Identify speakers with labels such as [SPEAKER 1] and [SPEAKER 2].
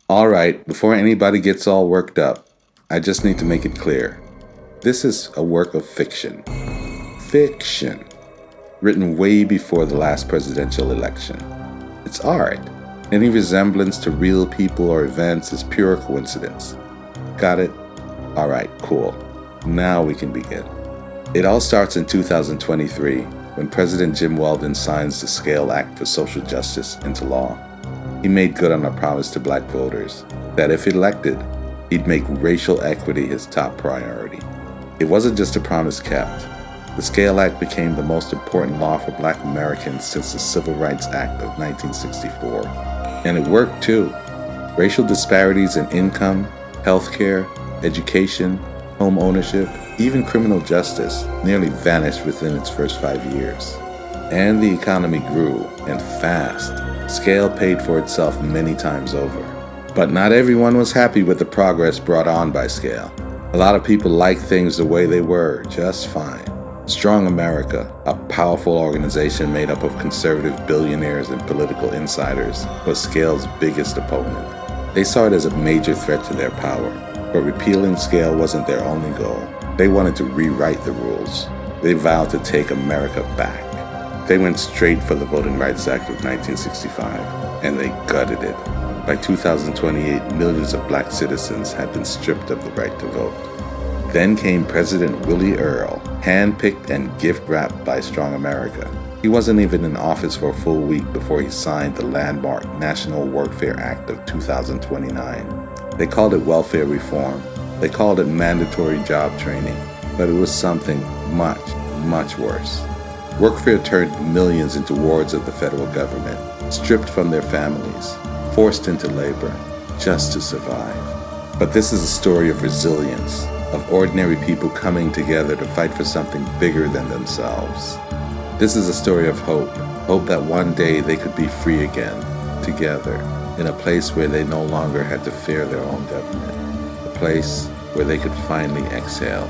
[SPEAKER 1] All right, before anybody gets all worked up, I just need to make it clear. This is a work of fiction. Fiction. Written way before the last presidential election. It's art. Any resemblance to real people or events is pure coincidence. Got it? All right, cool. Now we can begin. It all starts in 2023 when President Jim Weldon signs the Scale Act for Social Justice into law. He made good on a promise to black voters that if elected, he'd make racial equity his top priority. It wasn't just a promise kept. The Scale Act became the most important law for black Americans since the Civil Rights Act of 1964. And it worked too. Racial disparities in income, healthcare, education, home ownership, even criminal justice nearly vanished within its first 5 years. And the economy grew, and fast. Scale paid for itself many times over. But not everyone was happy with the progress brought on by Scale. A lot of people liked things the way they were, just fine. Strong America, a powerful organization made up of conservative billionaires and political insiders, was Scale's biggest opponent. They saw it as a major threat to their power, but repealing Scale wasn't their only goal. They wanted to rewrite the rules. They vowed to take America back. They went straight for the Voting Rights Act of 1965, and they gutted it. By 2028, millions of black citizens had been stripped of the right to vote. Then came President Willie Earl, handpicked and gift-wrapped by Strong America. He wasn't even in office for a full week before he signed the landmark National Workfare Act of 2029. They called it welfare reform. They called it mandatory job training, but it was something much, much worse. Workfare turned millions into wards of the federal government, stripped from their families, forced into labor, just to survive. But this is a story of resilience, of ordinary people coming together to fight for something bigger than themselves. This is a story of hope, hope that one day they could be free again, together, in a place where they no longer had to fear their own government, a place where they could finally exhale